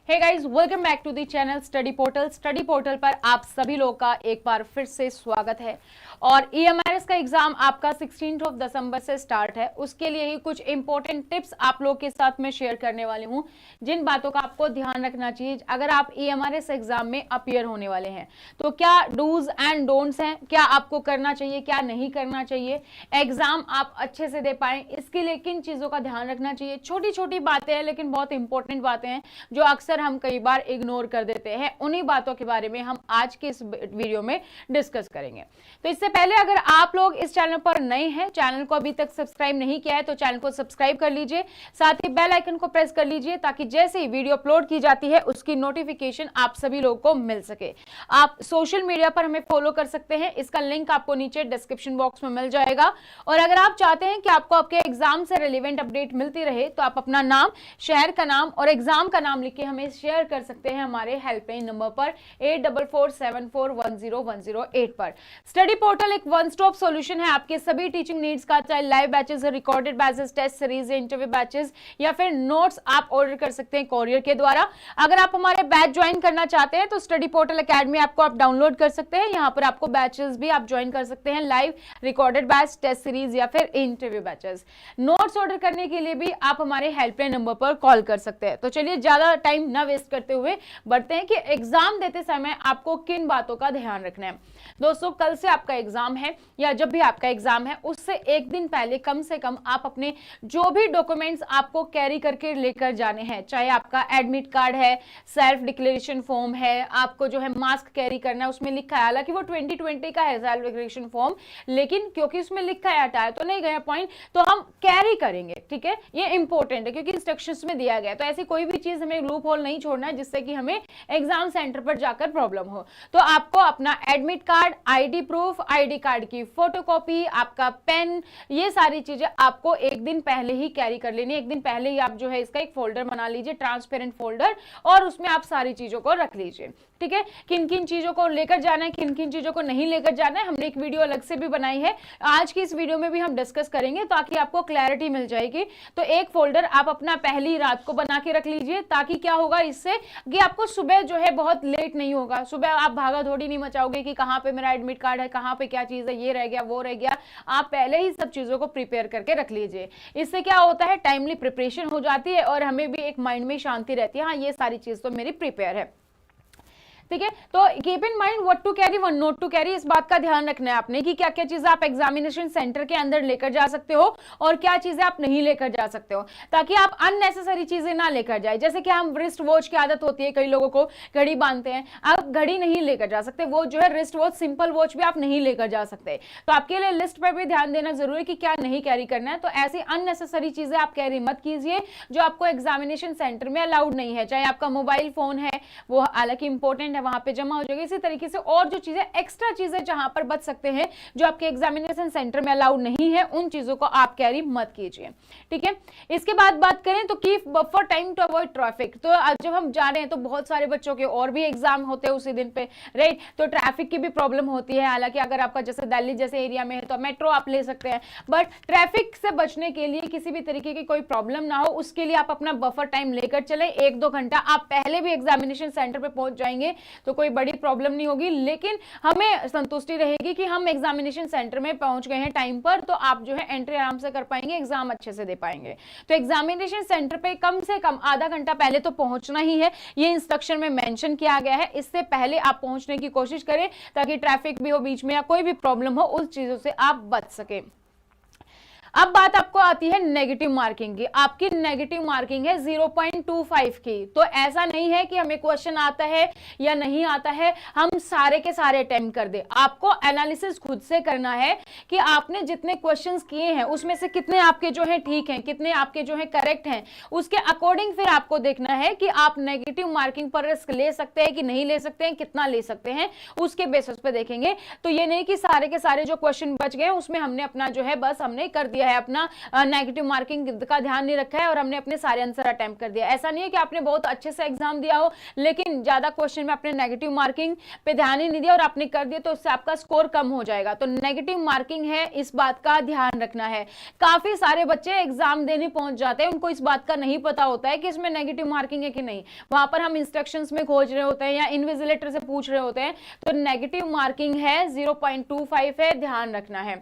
Hey guys, welcome back to the channel Study Portal. Study Portal पर आप सभी लोग का एक बार फिर से स्वागत है। और EMRS का एग्जाम आपका 16 दिसंबर से स्टार्ट है। उसके लिए ही कुछ इंपॉर्टेंट टिप्स आप लोग के साथ में शेयर करने वाली हूं, जिन बातों का आपको ध्यान रखना चाहिए अगर आप EMRS एग्जाम में अपीयर होने वाले हैं। तो क्या डूज एंड डोंट्स हैं, क्या आपको करना चाहिए, क्या नहीं करना चाहिए, एग्जाम आप अच्छे से दे पाए, इसके लिए किन चीजों का ध्यान रखना चाहिए। छोटी छोटी बातें हैं लेकिन बहुत इंपॉर्टेंट बातें हैं जो अक्सर हम कई बार इग्नोर कर देते हैं। उन्हीं बातों के बारे में हम आज के इस वीडियो में डिस्कस करेंगे। तो इससे पहले अगर आप लोग इस चैनल पर नए हैं, चैनल को अभी तक सब्सक्राइब नहीं किया है तो चैनल को सब्सक्राइब कर लीजिए, साथ ही बेल आइकन को प्रेस कर लीजिए ताकि जैसे ही वीडियो अपलोड की जाती है उसकी नोटिफिकेशन आप सभी लोगों को मिल सके। आप सोशल मीडिया पर हमें फॉलो कर सकते हैं, इसका लिंक आपको नीचे डिस्क्रिप्शन बॉक्स में मिल जाएगा। और अगर आप चाहते हैं कि आपको आपके एग्जाम से रिलेवेंट अपडेट मिलती रहे तो आप अपना नाम, शहर का नाम और एग्जाम का नाम लिख के हमें शेयर कर सकते हैं हमारे हेल्पलाइन नंबर पर 8447410108 पर। स्टडी पोर्टल एक वन स्टॉप सॉल्यूशन है आपके सभी टीचिंग नीड्स का, चाहे live batches, recorded batches, test series, interview batches या फिर नोट्स आप ऑर्डर कर सकते हैं कोरियर के द्वारा। अगर आप हमारे बैच ज्वाइन करना चाहते हैं तो स्टडी पोर्टल एकेडमी आपको आप डाउनलोड कर सकते हैं। यहाँ पर आपको बैचेस भी आप ज्वाइन कर सकते हैं, live, recorded batch, test series या फिर इंटरव्यू बैचेस। नोट्स ऑर्डर करने के लिए भी आप हमारे हेल्पलाइन नंबर पर कॉल कर सकते हैं। तो चलिए ज्यादा टाइम ना वेस्ट करते हुए बढ़ते हैं कि एग्जाम देते समय आपको किन बातों का ध्यान रखना है। दोस्तों, कल से आपका एग्जाम है या जब भी आपका एग्जाम है उससे एक दिन पहले कम से कम आप अपने जो भी डॉक्यूमेंट्स आपको कैरी करके लेकर जाने हैं, चाहे आपका एडमिट कार्ड है, सेल्फ डिक्लेरेशन फॉर्म है, आपको जो है मास्क कैरी करना है, उसमें लिखा है, हालांकि वो 2020 का है सेल्फ डिक्लेरेशन फॉर्म, लेकिन क्योंकि उसमें लिखा है हटाया तो नहीं गया पॉइंट, तो हम कैरी करेंगे। ठीक है, ये इंपॉर्टेंट है क्योंकि इंस्ट्रक्शंस में दिया गया। तो ऐसी कोई भी चीज हमें लूप होल नहीं छोड़ना है जिससे कि हमें एग्जाम सेंटर पर जाकर प्रॉब्लम हो। तो आपको अपना admit card, ID proof, ID card की फोटोकॉपी, आपका पेन, ये सारी चीजें आपको एक दिन पहले ही कैरी कर लेनी है। एक दिन पहले ही आप जो है इसका एक फोल्डर बना लीजिए, ट्रांसपेरेंट फोल्डर, और उसमें आप सारी चीजों को रख लीजिए। ठीक है, किन किन चीजों को लेकर जाना है, किन किन चीजों को नहीं लेकर जाना है, हमने एक वीडियो अलग से भी बनाई है, आज की इस वीडियो में भी हम डिस्कस करेंगे ताकि आपको क्लैरिटी मिल जाएगी। तो एक फोल्डर आप अपना पहली रात को बना के रख लीजिए ताकि क्या होगा इससे कि आपको सुबह जो है बहुत लेट नहीं होगा। सुबह आप भागा दौड़ी नहीं मचाओगे कि कहां पे मेरा एडमिट कार्ड है, कहां पे क्या चीज है, ये रह गया, वो रह गया। आप पहले ही सब चीजों को प्रिपेयर करके रख लीजिए। इससे क्या होता है, टाइमली प्रिपरेशन हो जाती है और हमें भी एक माइंड में शांति रहती है, हाँ ये सारी चीज तो मेरी प्रिपेयर है। ठीक है, तो keep in mind what to carry, what not to carry. इस बात का ध्यान रखना है आपने कि क्या क्या चीजें आप एग्जामिनेशन सेंटर के अंदर लेकर जा सकते हो और क्या चीजें आप नहीं लेकर जा सकते हो, ताकि आप अननेसेसरी चीजें ना लेकर जाए। जैसे कि हम रिस्ट वॉच की आदत होती है, कई लोगों को घड़ी बांधते हैं, आप घड़ी नहीं लेकर जा सकते। वो जो है रिस्ट वॉच, सिंपल वॉच भी आप नहीं लेकर जा सकते। तो आपके लिए लिस्ट पर भी ध्यान देना जरूरी है कि क्या नहीं कैरी करना है। तो ऐसी अननेसेसरी चीजें आप कैरी मत कीजिए जो आपको एग्जामिनेशन सेंटर में अलाउड नहीं है। चाहे आपका मोबाइल फोन है, वो हालांकि इंपॉर्टेंट है, वहां पे जमा हो जाएगा। इसी तरीके से और जो चीजें, एक्स्ट्रा चीजें जहां पर बच सकते हैं जो आपके एग्जामिनेशन सेंटर में अलाउड नहीं है, उन चीजों को आप कैरी मत कीजिए। ठीक है, इसके बाद बात करें तो keep buffer time to avoid traffic. तो जब हम जा रहे हैं तो बहुत सारे बच्चों के और भी एग्जाम होते हैं उसी दिन पे, राइट, तो ट्रैफिक की भी प्रॉब्लम होती है। हालांकि अगर आपका जैसे दिल्ली जैसे एरिया में है तो मेट्रो आप ले सकते हैं, बट ट्रैफिक से बचने के लिए, किसी भी तरीके की कोई प्रॉब्लम ना हो उसके लिए आप अपना बफर टाइम लेकर चले। 1-2 घंटा आप पहले भी एग्जामिनेशन सेंटर पे पहुंच जाएंगे तो कोई बड़ी प्रॉब्लम नहीं होगी, लेकिन हमें संतुष्टि रहेगी कि हम एग्जामिनेशन सेंटर में पहुंच गए हैं टाइम पर, तो आप जो है एंट्री आराम से कर पाएंगे, एग्जाम अच्छे से दे पाएंगे। तो एग्जामिनेशन सेंटर पे कम से कम आधा घंटा पहले तो पहुंचना ही है, ये इंस्ट्रक्शन में मेंशन किया गया है। इससे पहले आप पहुंचने की कोशिश करें ताकि ट्रैफिक भी हो बीच में या कोई भी प्रॉब्लम हो, उस चीजों से आप बच सके। अब बात आपको आती है नेगेटिव मार्किंग की। आपकी नेगेटिव मार्किंग है 0.25 की। तो ऐसा नहीं है कि हमें क्वेश्चन आता है या नहीं आता है हम सारे के सारे अटेम्प्ट कर दे। आपको एनालिसिस खुद से करना है कि आपने जितने क्वेश्चंस किए हैं उसमें से कितने आपके जो है ठीक हैं, कितने आपके जो है करेक्ट हैं। उसके अकॉर्डिंग फिर आपको देखना है कि आप नेगेटिव मार्किंग पर रिस्क ले सकते हैं कि नहीं ले सकते हैं, कितना ले सकते हैं, उसके बेसिस पे देखेंगे। तो ये नहीं कि सारे के सारे जो क्वेश्चन बच गए उसमें हमने अपना जो है बस हमने कर दिया दिया है अपना, नेगेटिव मार्किंग का ध्यान नहीं रखा है और हमने अपने सारे आंसर अटेम्प्ट कर दिया। ऐसा नहीं है कि आपने बहुत अच्छे से एग्जाम दिया हो लेकिन ज्यादा क्वेश्चन में आपने नेगेटिव मार्किंग पे ध्यान ही नहीं दिया और आपने कर दिया, तो उससे आपका स्कोर कम हो जाएगा। तो नेगेटिव मार्किंग है, इस बात का ध्यान रखना है। काफी सारे बच्चे एग्जाम देने पहुंच जाते हैं, उनको इस बात का नहीं पता होता है कि इसमें नेगेटिव मार्किंग है कि नहीं। वहां पर हम इंस्ट्रक्शंस में खोज रहे होते हैं या इन्विजिलेटर से पूछ रहे होते हैं, तो नेगेटिव मार्किंग है 0.25 है, ध्यान रखना है।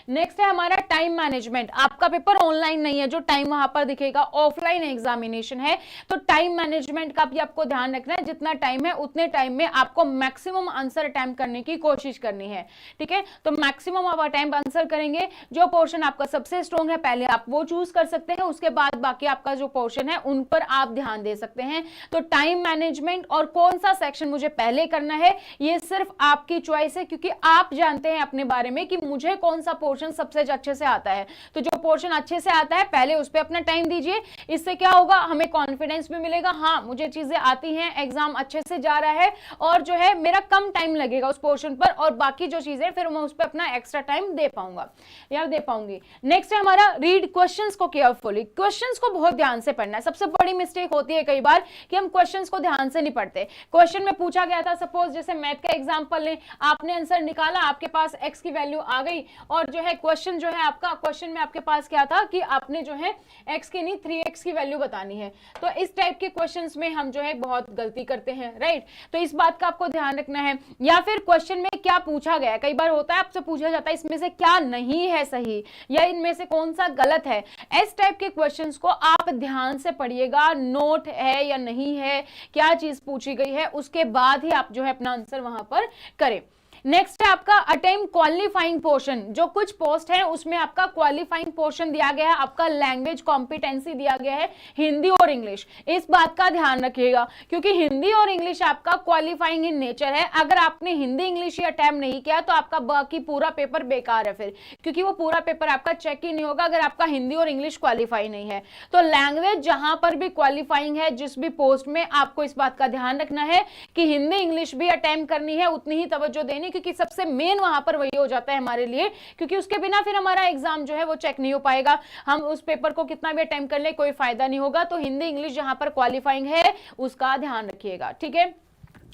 नेक्स्ट है हमारा टाइम मैनेजमेंट। आपका पेपर ऑनलाइन नहीं है, जो टाइम वहां पर दिखेगा ऑफलाइन एग्जामिनेशन है, तो टाइम मैनेजमेंट का भी आपको ध्यान रखना है। जितना टाइम है उतने टाइम में आपको मैक्सिमम आंसर अटेम्प्ट करने की कोशिश करनी है, ठीक है। तो मैक्सिमम आप अटेम्प्ट आंसर करेंगे। जो पोर्शन आपका सबसे स्ट्रॉन्ग है पहले आप वो चूज कर सकते हैं, उसके बाद बाकी आपका जो पोर्शन है उन पर आप ध्यान दे सकते हैं। तो टाइम मैनेजमेंट और कौन सा सेक्शन मुझे पहले करना है ये सिर्फ आपकी चॉइस है, क्योंकि आप जानते हैं अपने बारे में कि मुझे कौन सा पोर्शन सबसे अच्छे से आता है। तो जो पोर्शन अच्छे से आता है पहले उस पर अपना टाइम दीजिए। इससे क्या होगा, हमें कॉन्फिडेंस भी मिलेगा, हाँ मुझे चीजें आती हैं, एग्जाम अच्छे से जा रहा है और जो है मेरा कम टाइम लगेगा उस पोर्शन पर, और बाकी जो चीजें फिर मैं उस पर अपना एक्स्ट्रा टाइम दे पाऊंगा या दे पाऊंगी। नेक्स्ट है हमारा रीड क्वेश्चंस को केयरफुली। क्वेश्चंस को बहुत ध्यान से पढ़ना है। सबसे बड़ी मिस्टेक होती है कई बार कि हम क्वेश्चंस को ध्यान से नहीं पढ़ते। क्वेश्चन में पूछा गया था, सपोज जैसे मैथ का एग्जांपल लें, आपने आंसर निकाला, आपके पास एक्स की वैल्यू आ गई और जो है क्वेश्चन जो है आपका, क्वेश्चन में आपके पास क्या था कि आपने जो है x की नहीं 3x की वैल्यू बतानी है। तो इस टाइप के क्वेश्चंस में हम जो है बहुत गलती करते हैं, राइट। तो इस बात का आपको ध्यान रखना है। या फिर क्वेश्चन में क्या पूछा गया, कई बार होता है आपसे पूछा जाता है इसमें से क्या नहीं है सही या इनमें से कौन सा गलत है। इस टाइप के क्वेश्चंस को आप ध्यान से पढ़िएगा, नोट है या नहीं है, क्या चीज पूछी गई है, उसके बाद ही आप जो है अपना आंसर वहां पर करें। नेक्स्ट है आपका अटेम्प्ट क्वालिफाइंग पोर्शन। जो कुछ पोस्ट है उसमें आपका क्वालिफाइंग पोर्शन दिया गया है, आपका लैंग्वेज कॉम्पिटेंसी दिया गया है हिंदी और इंग्लिश। इस बात का ध्यान रखिएगा क्योंकि हिंदी और इंग्लिश आपका क्वालिफाइंग इन नेचर है। अगर आपने हिंदी इंग्लिश ही अटेम्प्ट नहीं किया तो आपका बाकी पूरा पेपर बेकार है फिर, क्योंकि वो पूरा पेपर आपका चेक ही नहीं होगा अगर आपका हिंदी और इंग्लिश क्वालिफाई नहीं है। तो लैंग्वेज जहां पर भी क्वालिफाइंग है जिस भी पोस्ट में, आपको इस बात का ध्यान रखना है कि हिंदी इंग्लिश भी अटेम्प्ट करनी है, उतनी ही तवज्जो देनी, क्योंकि सबसे मेन वहां पर वही हो जाता है हमारे लिए, क्योंकि उसके बिना फिर हमारा एग्जाम जो है वो चेक नहीं हो पाएगा। हम उस पेपर को कितना भी अटेम्प्ट कर ले कोई फायदा नहीं होगा। तो हिंदी इंग्लिश जहां पर क्वालिफाइंग है उसका ध्यान रखिएगा, ठीक है।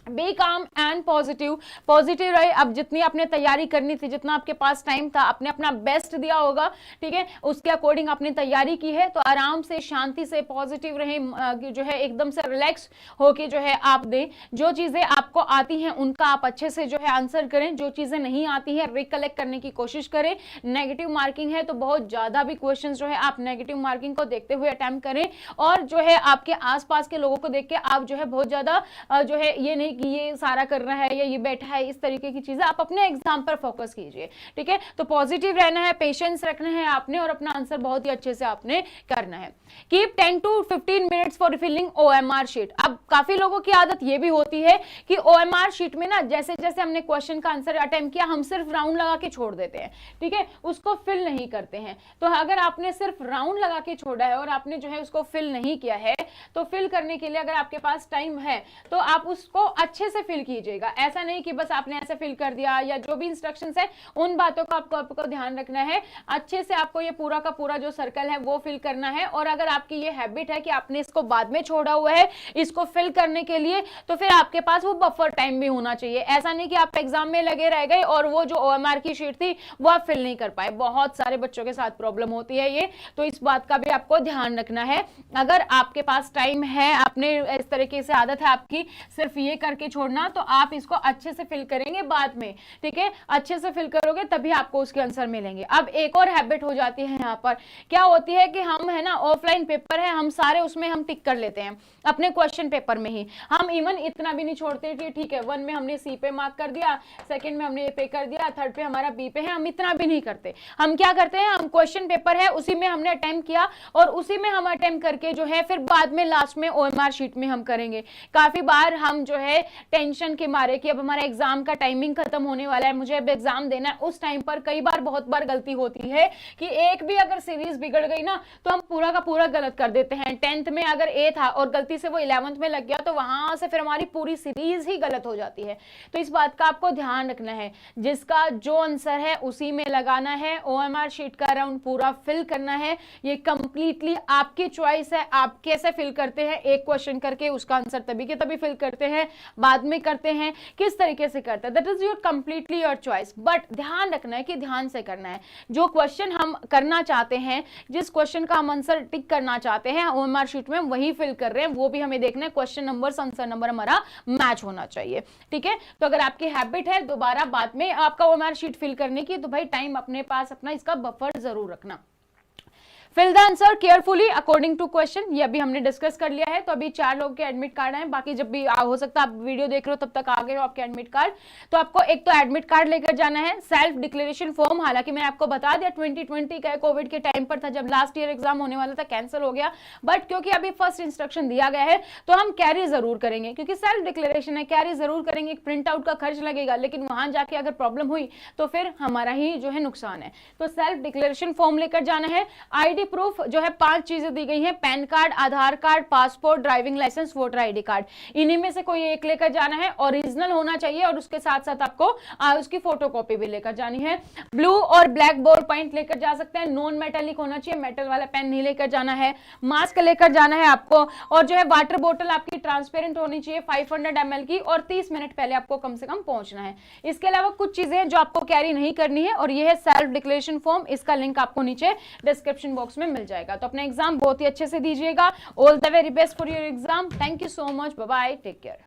बी काम एंड पॉजिटिव, पॉजिटिव रहे। अब जितनी आपने तैयारी करनी थी, जितना आपके पास टाइम था, आपने अपना बेस्ट दिया होगा, ठीक है, उसके अकॉर्डिंग आपने तैयारी की है। तो आराम से शांति से पॉजिटिव रहें, जो है एकदम से रिलैक्स होके जो है आप दें। जो चीजें आपको आती हैं उनका आप अच्छे से जो है आंसर करें, जो चीजें नहीं आती हैं रिकलेक्ट करने की कोशिश करें। नेगेटिव मार्किंग है तो बहुत ज्यादा भी क्वेश्चन जो है आप नेगेटिव मार्किंग को देखते हुए अटेम्प्ट करें, और जो है आपके आसपास के लोगों को देख के आप जो है बहुत ज्यादा जो है ये नहीं कि ये सारा कर रहा है या ये बैठा है, इस तरीके की चीजें आप अपने एग्जाम पर फोकस कीजिए, ठीक है। तो पॉजिटिव रहना है, पेशेंस रखना है आपने, और अपना आंसर बहुत ही अच्छे से आपने करना है। Keep 10 to 15 minutes for filling OMR sheet. अब काफी लोगों की आदत ये भी होती है कि OMR शीट में ना जैसे जैसे हमने क्वेश्चन का आंसर अटेम्प्ट किया हम सिर्फ राउंड लगा के छोड़ देते हैं, ठीक है, उसको फिल नहीं करते हैं। तो अगर आपने सिर्फ राउंड लगा के छोड़ा है और आपने जो है उसको फिल नहीं किया है, तो फिल करने के लिए अगर आपके पास टाइम है तो आप उसको अच्छे से फिल कीजिएगा। ऐसा नहीं कि बस आपने ऐसे फिल कर दिया, या जो भी इंस्ट्रक्शंस है उन बातों का आपको ध्यान रखना है। अच्छे से आपको ये पूरा का पूरा जो सर्कल है वो फिल करना है। और अगर आपकी ये हैबिट है कि आपने इसको बाद में छोड़ा हुआ है इसको फिल करने के लिए, तो फिर आपके पास वो बफर टाइम भी होना चाहिए। ऐसा नहीं कि आप एग्जाम में लगे रह गए और वो जो OMR की शीट थी वो आप फिल नहीं कर पाए। बहुत सारे बच्चों के साथ प्रॉब्लम होती है ये, तो इस बात का भी आपको ध्यान रखना है। अगर आपके पास टाइम है, आपने इस तरीके से आदत है आपकी सिर्फ ये करके छोड़ना, तो आप इसको अच्छे से फिल करेंगे बाद में, ठीक है, अच्छे से फिल करोगे तभी आपको उसके आंसर मिलेंगे। अब एक और हैबिट हो जाती है यहाँ पर, क्या होती है कि हम है ना ऑफलाइन पेपर है, हम सारे उसमें हम टिक कर लेते हैं अपने क्वेश्चन पेपर में ही। हम इवन इतना भी नहीं छोड़ते कि ठीक है 1 में हमने C पे मार्क कर दिया, सेकंड में हमने A पे कर दिया, थर्ड पे हमारा B पे है, हम इतना भी नहीं करते। हम क्या करते हैं, हम क्वेश्चन पेपर है उसी में हमने अटेम्प्ट किया और उसी में हम अटेम्प्ट करके जो है फिर बाद में लास्ट में OMR शीट में हम करेंगे। काफी बार हम जो है टेंशन के मारे कि अब हमारा एग्जाम का टाइमिंग खत्म होने वाला है, मुझे अब एग्जाम देना है, उस टाइम पर कई बार बहुत बार गलती होती है कि एक भी अगर सीरीज बिगड़ गई ना तो हम पूरा का पूरा गलत कर देते हैं। 10th में अगर ए था और गलती से वो 11th में लग गया तो वहां से फिर हमारी पूरी सीरीज ही गलत हो जाती है। तो इस बात का आपको ध्यान रखना है, जिसका जो आंसर है उसी में लगाना है, ओएमआर शीट का राउंड पूरा फिल करना है। ये कंप्लीटली आपकी चॉइस है, आप कैसे फिल करते हैं, एक क्वेश्चन करके उसका आंसर तभी के तभी फिल करते हैं, बाद में करते हैं, किस तरीके से करते हैं, that is your completely your choice. But ध्यान रखना है कि ध्यान से करना है। जो क्वेश्चन हम करना चाहते हैं, जिस क्वेश्चन का हम आंसर टिक करना चाहते हैं ओएमआर शीट में, वही फिल कर रहे हैं, वो भी हमें देखना है, क्वेश्चन नंबर आंसर नंबर हमारा मैच होना चाहिए। ठीक है, तो अगर आपकी हैबिट है दोबारा बाद में आपका ओएमआर शीट फिल करने की, तो भाई टाइम अपने पास अपना इसका बफर जरूर रखना। Fill the answer carefully according to question, ये अभी हमने डिस्कस कर लिया है। तो अभी 4 लोग के एडमिट कार्ड हैं, बाकी जब भी हो सकता है आप वीडियो देख रहे हो तब तक आ गए हो आपके एडमिट कार्ड। तो आपको एक तो एडमिट कार्ड लेकर जाना है, सेल्फ डिक्लेरेशन फॉर्म, हालांकि मैंने आपको बता दिया 2020 का कोविड के टाइम पर था, जब लास्ट ईयर एग्जाम होने वाला था, कैंसिल हो गया। बट क्योंकि अभी फर्स्ट इंस्ट्रक्शन दिया गया है तो हम कैरी जरूर करेंगे, क्योंकि सेल्फ डिक्लेरेशन है, कैरी जरूर करेंगे। प्रिंट आउट का खर्च लगेगा, लेकिन वहां जाके अगर प्रॉब्लम हुई तो फिर हमारा ही जो है नुकसान है। तो सेल्फ डिक्लेरेशन फॉर्म लेकर जाना है। आईडी प्रूफ जो है 5 चीजें दी गई हैं, PAN card, Aadhaar card, passport, driving licence, voter ID card, इन्हीं में से कोई एक लेकर जाना है। ओरिजिनल होना चाहिए और उसके साथ साथ आपको उसकी फोटोकॉपी भी लेकर जानी है। ब्लू और ब्लैक बॉल पॉइंट लेकर जा सकते हैं, नॉन मेटेलिक होना चाहिए, मेटल वाला पेन नहीं लेकर जाना है। मास्क लेकर जाना है आपको, और जो है वाटर बोतल आपकी ट्रांसपेरेंट होनी चाहिए 500 ml की, और 30 मिनट पहले आपको कम से कम पहुंचना है। इसके अलावा कुछ चीजें जो आपको कैरी नहीं करनी है, और यह है सेल्फ डिक्लेरेशन फॉर्म, इसका लिंक आपको नीचे डिस्क्रिप्शन बॉक्स में मिल जाएगा। तो अपना एग्जाम बहुत ही अच्छे से दीजिएगा। All the very best for your exam. Thank you so much, bye bye, take care.